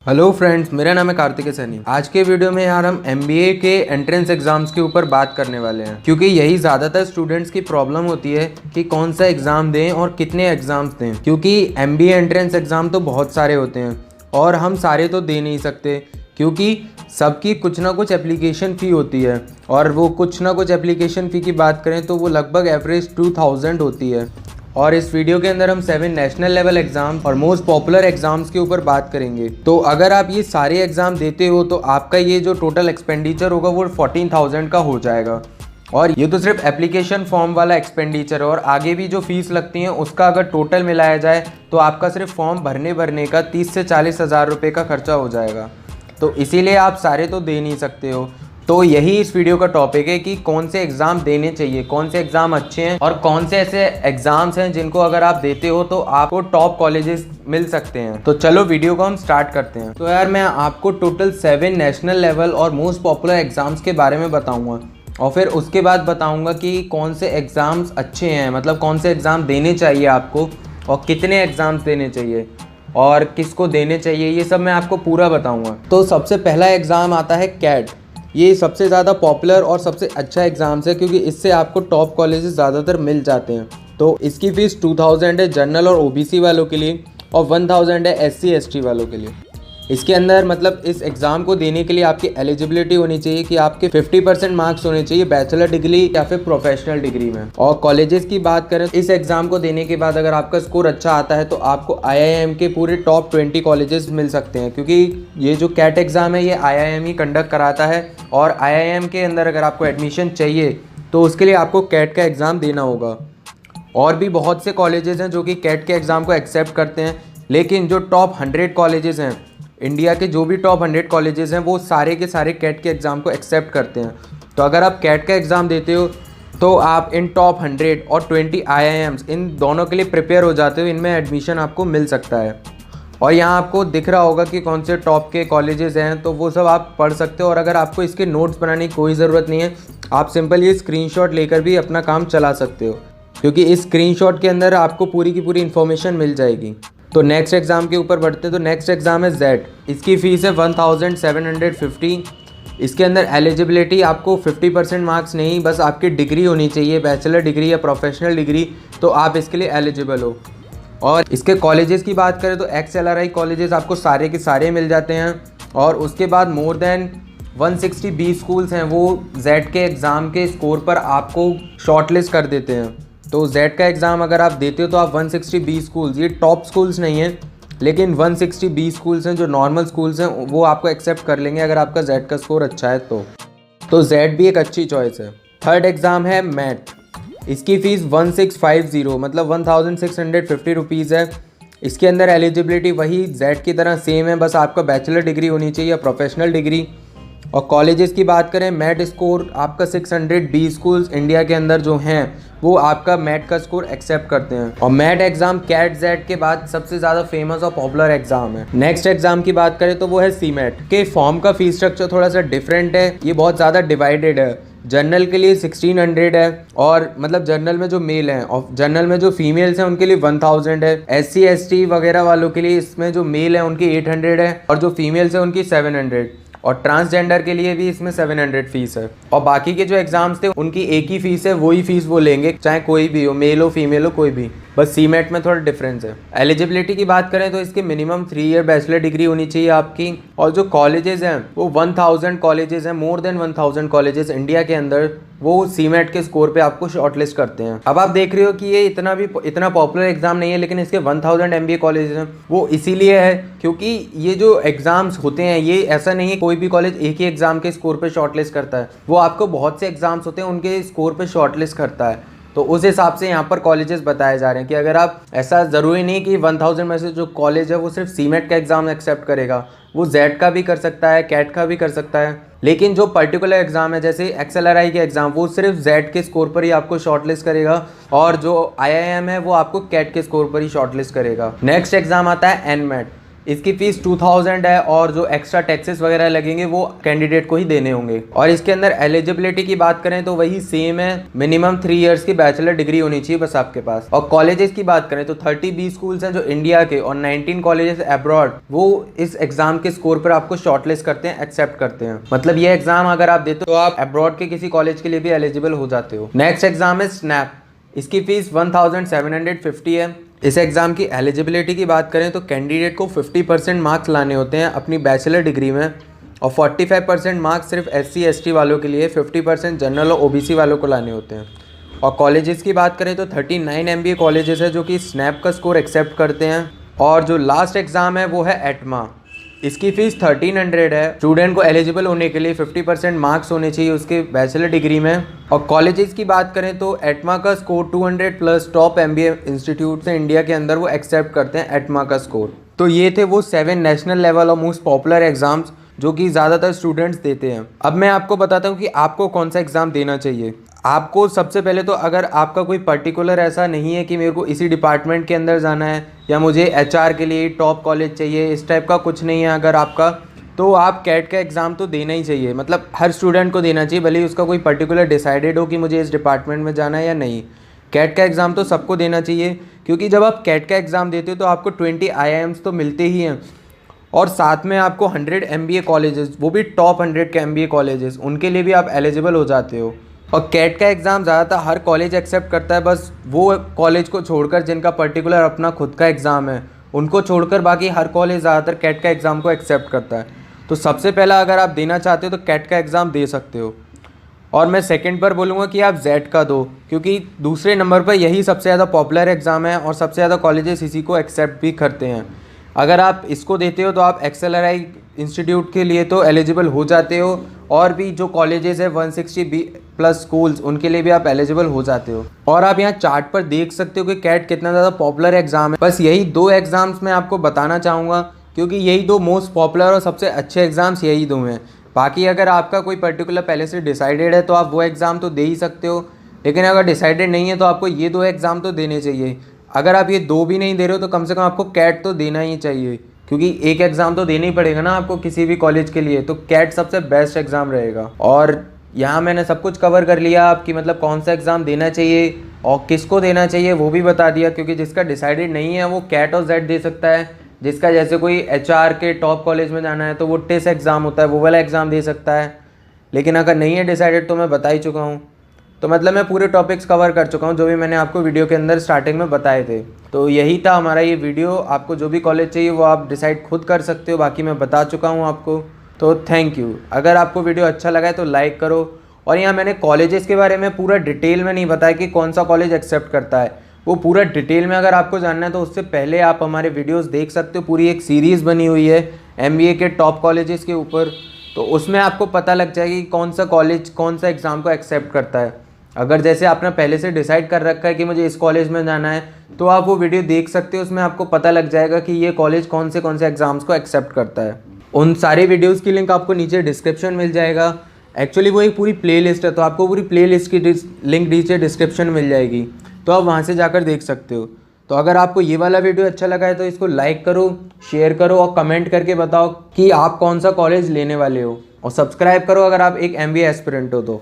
Hello friends, मेरा नाम है कार्तिक सैनी। आज के वीडियो में यार हम एमबीए के एंट्रेंस एग्जाम्स के ऊपर बात करने वाले हैं, क्योंकि यही ज़्यादातर स्टूडेंट्स की प्रॉब्लम होती है कि कौन सा एग्ज़ाम दें और कितने एग्ज़ाम्स दें। क्योंकि एमबीए एंट्रेंस एग्ज़ाम तो बहुत सारे होते हैं और हम सारे तो दे नहीं सकते, क्योंकि सबकी कुछ ना कुछ एप्लीकेशन फ़ी होती है। और वो कुछ ना कुछ एप्लीकेशन फ़ी की बात करें तो वो लगभग एवरेज 2000 होती है। और इस वीडियो के अंदर हम 7 नेशनल लेवल एग्जाम और मोस्ट पॉपुलर एग्जाम्स के ऊपर बात करेंगे। तो अगर आप ये सारे एग्जाम देते हो तो आपका ये जो टोटल एक्सपेंडिचर होगा वो 14,000 का हो जाएगा। और ये तो सिर्फ एप्लीकेशन फॉर्म वाला एक्सपेंडिचर है, और आगे भी जो फीस लगती है उसका अगर टोटल मिलाया जाए तो आपका सिर्फ फॉर्म भरने का 30 से 40 हज़ार रुपये का खर्चा हो जाएगा। तो इसीलिए आप सारे तो दे नहीं सकते हो। तो यही इस वीडियो का टॉपिक है कि कौन से एग्ज़ाम देने चाहिए, कौन से एग्ज़ाम अच्छे हैं और कौन से ऐसे एग्ज़ाम्स हैं जिनको अगर आप देते हो तो आपको टॉप कॉलेजेस मिल सकते हैं। तो चलो वीडियो को हम स्टार्ट करते हैं। तो यार मैं आपको टोटल 7 नेशनल लेवल और मोस्ट पॉपुलर एग्ज़ाम्स के बारे में बताऊँगा, और फिर उसके बाद बताऊँगा कि कौन से एग्ज़ाम्स अच्छे हैं, मतलब कौन से एग्ज़ाम देने चाहिए आपको और कितने एग्ज़ाम्स देने चाहिए और किसको देने चाहिए, ये सब मैं आपको पूरा बताऊँगा। तो सबसे पहला एग्ज़ाम आता है कैट। ये सबसे ज़्यादा पॉपुलर और सबसे अच्छा एग्ज़ाम्स है, क्योंकि इससे आपको टॉप कॉलेजेस ज़्यादातर मिल जाते हैं। तो इसकी फ़ीस 2000 है जनरल और ओबीसी वालों के लिए, और 1000 है एससी एसटी वालों के लिए। इसके अंदर मतलब इस एग्ज़ाम को देने के लिए आपकी एलिजिबिलिटी होनी चाहिए कि आपके 50% मार्क्स होने चाहिए बैचलर डिग्री या फिर प्रोफेशनल डिग्री में। और कॉलेजेस की बात करें, इस एग्ज़ाम को देने के बाद अगर आपका स्कोर अच्छा आता है तो आपको आईआईएम के पूरे टॉप 20 कॉलेजेस मिल सकते हैं, क्योंकि ये जो कैट एग्ज़ाम है ये आईआईएम ही कंडक्ट कराता है। और आईआईएम के अंदर अगर आपको एडमिशन चाहिए तो उसके लिए आपको कैट का एग्ज़ाम देना होगा। और भी बहुत से कॉलेजेस हैं जो कि कैट के एग्ज़ाम को एक्सेप्ट करते हैं, लेकिन जो टॉप 100 कॉलेजेस हैं, इंडिया के जो भी टॉप 100 कॉलेजेस हैं, वो सारे के सारे कैट के एग्ज़ाम को एक्सेप्ट करते हैं। तो अगर आप कैट का एग्ज़ाम देते हो तो आप इन टॉप 100 और 20 आईआईएम्स इन दोनों के लिए प्रिपेयर हो जाते हो, इनमें एडमिशन आपको मिल सकता है। और यहाँ आपको दिख रहा होगा कि कौन से टॉप के कॉलेजेस हैं, तो वो सब आप पढ़ सकते हो। और अगर आपको इसके नोट्स बनाने की कोई ज़रूरत नहीं है, आप सिंपल ये स्क्रीनशॉट लेकर भी अपना काम चला सकते हो, क्योंकि इस स्क्रीनशॉट के अंदर आपको पूरी की पूरी इन्फॉर्मेशन मिल जाएगी। तो नेक्स्ट एग्ज़ाम के ऊपर बढ़ते हैं। तो नेक्स्ट एग्ज़ाम है जेड। इसकी फ़ीस है 1750। इसके अंदर एलिजिबिलिटी आपको 50% मार्क्स नहीं, बस आपकी डिग्री होनी चाहिए, बैचलर डिग्री या प्रोफेशनल डिग्री, तो आप इसके लिए एलिजिबल हो। और इसके कॉलेजेस की बात करें तो XLRI कॉलेजेस आपको सारे के सारे मिल जाते हैं। और उसके बाद मोर देन 160 बी स्कूल्स हैं, वो जेड के एग्ज़ाम के स्कोर पर आपको शॉर्टलिस्ट कर देते हैं। तो जेड का एग्ज़ाम अगर आप देते हो तो आप 160 बी स्कूल्स, ये टॉप स्कूल्स नहीं हैं, लेकिन 160 बी स्कूल्स हैं जो नॉर्मल स्कूल्स हैं, वो आपको एक्सेप्ट कर लेंगे अगर आपका जेड का स्कोर अच्छा है तो जेड भी एक अच्छी चॉइस है। थर्ड एग्ज़ाम है मैट। इसकी फ़ीस 1650 मतलब 1650 रुपीज़ है। इसके अंदर एलिजिबिलिटी वही जेड की तरह सेम है, बस आपका बैचलर डिग्री होनी चाहिए या प्रोफेशनल डिग्री। और कॉलेजेस की बात करें, मैट स्कोर आपका 600 बी स्कूल्स इंडिया के अंदर जो हैं वो आपका मैट का स्कोर एक्सेप्ट करते हैं। और मैट एग्ज़ाम कैट जेड के बाद सबसे ज़्यादा फेमस और पॉपुलर एग्ज़ाम है। नेक्स्ट एग्ज़ाम की बात करें तो वो है सीमेट। के फॉर्म का फीस स्ट्रक्चर थोड़ा सा डिफरेंट है, ये बहुत ज़्यादा डिवाइडेड है। जनरल के लिए 1600 है, और मतलब जनरल में जो मेल हैं, और जनरल में जो फीमेल्स हैं उनके लिए 1000 है। SC ST वगैरह वालों के लिए इसमें जो मेल है उनकी 800 है, और जो फीमेल्स हैं उनकी 700। और ट्रांसजेंडर के लिए भी इसमें 700 फीस है। और बाकी के जो एग्ज़ाम्स थे उनकी एक ही फ़ीस है, वही फ़ीस वो लेंगे, चाहे कोई भी हो, मेल हो फीमेल हो कोई भी, बस सीमेट में थोड़ा डिफरेंस है। एलिजिबिलिटी की बात करें तो इसकी मिनिमम 3 ईयर बैचलर डिग्री होनी चाहिए आपकी। और जो कॉलेजेस हैं वो 1000 कॉलेजेस हैं, मोर देन 1000 कॉलेजेस इंडिया के अंदर, वो सीमेट के स्कोर पे आपको शॉर्टलिस्ट करते हैं। अब आप देख रहे हो कि ये इतना पॉपुलर एग्जाम नहीं है, लेकिन इसके 1000 MBA कॉलेजेस हैं। वो इसीलिए है क्योंकि ये जो एग्जाम्स होते हैं, ये ऐसा नहीं है कोई भी कॉलेज एक ही एग्जाम के स्कोर पे शॉर्टलिस्ट करता है, वो आपको बहुत से एग्जाम्स होते हैं उनके स्कोर पे शॉर्टलिस्ट करता है। तो उस हिसाब से यहाँ पर कॉलेजेस बताए जा रहे हैं कि अगर आप, ऐसा ज़रूरी नहीं कि 1000 में से जो कॉलेज है वो सिर्फ सीमेट का एग्ज़ाम एक्सेप्ट करेगा, वो जेड का भी कर सकता है, कैट का भी कर सकता है। लेकिन जो पर्टिकुलर एग्ज़ाम है जैसे XLRI के एग्ज़ाम, वो सिर्फ जेड के स्कोर पर ही आपको शॉर्टलिस्ट करेगा, और जो IIM है वो आपको कैट के स्कोर पर ही शॉर्टलिस्ट करेगा। नेक्स्ट एग्ज़ाम आता है एनमेट। इसकी फीस 2000 है और जो एक्स्ट्रा टैक्सेस वगैरह लगेंगे वो कैंडिडेट को ही देने होंगे। और इसके अंदर एलिजिबिलिटी की बात करें तो वही सेम है, मिनिमम 3 इयर्स की बैचलर डिग्री होनी चाहिए बस आपके पास। और कॉलेजेस की बात करें तो 30 बी स्कूल्स हैं जो इंडिया के और 19 कॉलेजेस अब्रॉड, वो इस एग्जाम के स्कोर पर आपको शॉर्टलिस्ट करते हैं, एक्सेप्ट करते हैं। मतलब ये एग्जाम अगर आप देते हो तो आप अब्रॉड के किसी कॉलेज के लिए भी एलिजिबल हो जाते हो। नेक्स्ट एग्जाम है स्नैप। इसकी फीस 1750 है। इस एग्ज़ाम की एलिजिबिलिटी की बात करें तो कैंडिडेट को 50% मार्क्स लाने होते हैं अपनी बैचलर डिग्री में और 45% मार्क्स सिर्फ SC ST वालों के लिए, 50% जनरल और OBC वालों को लाने होते हैं। और कॉलेजेस की बात करें तो 39 MBA कॉलेजेस है जो कि स्नैप का स्कोर एक्सेप्ट करते हैं। और जो लास्ट एग्ज़ाम है वो है एटमा। इसकी फ़ीस 1300 है। स्टूडेंट को एलिजिबल होने के लिए 50% मार्क्स होने चाहिए उसके बैचलर डिग्री में। और कॉलेजेस की बात करें तो एटमा का score 200 plus top MBA institute से इंडिया के अंदर वो एक्सेप्ट करते हैं एटमा का स्कोर। तो ये थे वो 7 नेशनल लेवल और मोस्ट पॉपुलर एग्जाम्स जो कि ज़्यादातर स्टूडेंट्स देते हैं। अब मैं आपको बताता हूँ कि आपको कौन सा एग्ज़ाम देना चाहिए। आपको सबसे पहले तो, अगर आपका कोई पर्टिकुलर ऐसा नहीं है कि मेरे को इसी डिपार्टमेंट के अंदर जाना है या मुझे HR के लिए टॉप कॉलेज चाहिए, इस टाइप का कुछ नहीं है अगर आपका, तो आप कैट का एग्ज़ाम तो देना ही चाहिए। मतलब हर स्टूडेंट को देना चाहिए, भले ही उसका कोई पर्टिकुलर डिसाइडेड हो कि मुझे इस डिपार्टमेंट में जाना है या नहीं। कैट का एग्ज़ाम तो सबको देना चाहिए, क्योंकि जब आप कैट का एग्ज़ाम देते हो तो आपको 20 IIMs तो मिलते ही हैं और साथ में आपको 100 MBA कॉलेजेस, वो भी टॉप 100 के MBA कॉलेजेस, उनके लिए भी आप एलिजिबल हो जाते हो। और कैट का एग्ज़ाम ज़्यादातर हर कॉलेज एक्सेप्ट करता है, बस वो कॉलेज को छोड़कर जिनका पर्टिकुलर अपना खुद का एग्ज़ाम है उनको छोड़कर बाकी हर कॉलेज ज़्यादातर कैट का एग्ज़ाम को एक्सेप्ट करता है। तो सबसे पहला अगर आप देना चाहते हो तो कैट का एग्ज़ाम दे सकते हो। और मैं सेकंड पर बोलूँगा कि आप जेट का दो, क्योंकि दूसरे नंबर पर यही सबसे ज़्यादा पॉपुलर एग्ज़ाम है और सबसे ज़्यादा कॉलेजेस इसी को एक्सेप्ट भी करते हैं। अगर आप इसको देते हो तो आप XLRI इंस्टीट्यूट के लिए तो एलिजिबल हो जाते हो, और भी जो कॉलेजेस है 160 प्लस स्कूल्स, उनके लिए भी आप एलिजिबल हो जाते हो। और आप यहाँ चार्ट पर देख सकते हो कि कैट कितना ज़्यादा पॉपुलर एग्ज़ाम है। बस यही 2 एग्ज़ाम्स मैं आपको बताना चाहूँगा, क्योंकि यही 2 मोस्ट पॉपुलर और सबसे अच्छे एग्ज़ाम्स यही 2 हैं। बाकी अगर आपका कोई पर्टिकुलर पहले से डिसाइडेड है तो आप वो एग्ज़ाम तो दे ही सकते हो, लेकिन अगर डिसाइडेड नहीं है तो आपको ये 2 एग्ज़ाम तो देने चाहिए। अगर आप ये 2 भी नहीं दे रहे हो तो कम से कम आपको कैट तो देना ही चाहिए, क्योंकि एक एग्ज़ाम तो देना ही पड़ेगा ना आपको किसी भी कॉलेज के लिए। तो कैट सबसे बेस्ट एग्ज़ाम रहेगा। और यहाँ मैंने सब कुछ कवर कर लिया आपकी, मतलब कौन सा एग्ज़ाम देना चाहिए और किसको देना चाहिए वो भी बता दिया, क्योंकि जिसका डिसाइडेड नहीं है वो कैट और जेट दे सकता है। जिसका जैसे कोई HR के टॉप कॉलेज में जाना है तो वो टेस्ट एग्ज़ाम होता है, वो वाला एग्ज़ाम दे सकता है। लेकिन अगर नहीं है डिसाइडेड तो मैं बता ही चुका हूँ। तो मतलब मैं पूरे टॉपिक्स कवर कर चुका हूँ जो भी मैंने आपको वीडियो के अंदर स्टार्टिंग में बताए थे। तो यही था हमारा ये वीडियो। आपको जो भी कॉलेज चाहिए वो आप डिसाइड खुद कर सकते हो, बाकी मैं बता चुका हूँ आपको। तो थैंक यू। अगर आपको वीडियो अच्छा लगा है तो लाइक करो। और यहाँ मैंने कॉलेजेस के बारे में पूरा डिटेल में नहीं बताया कि कौन सा कॉलेज एक्सेप्ट करता है, वो पूरा डिटेल में अगर आपको जानना है तो उससे पहले आप हमारे वीडियोस देख सकते हो। पूरी एक सीरीज़ बनी हुई है MBA के टॉप कॉलेजेस के ऊपर, तो उसमें आपको पता लग जाएगा कि कौन सा कॉलेज कौन सा एग्ज़ाम को एक्सेप्ट करता है। अगर जैसे आपने पहले से डिसाइड कर रखा है कि मुझे इस कॉलेज में जाना है तो आप वो वीडियो देख सकते हो, उसमें आपको पता लग जाएगा कि ये कॉलेज कौन से एग्ज़ाम्स को एक्सेप्ट करता है। उन सारे वीडियोज़ की लिंक आपको नीचे डिस्क्रिप्शन मिल जाएगा। एक्चुअली वो एक पूरी प्लेलिस्ट है, तो आपको पूरी प्लेलिस्ट की लिंक नीचे डिस्क्रिप्शन मिल जाएगी, तो आप वहाँ से जाकर देख सकते हो। तो अगर आपको ये वाला वीडियो अच्छा लगा है तो इसको लाइक करो, शेयर करो और कमेंट करके बताओ कि आप कौन सा कॉलेज लेने वाले हो, और सब्सक्राइब करो अगर आप एक MBA एस्पिरेंट हो तो।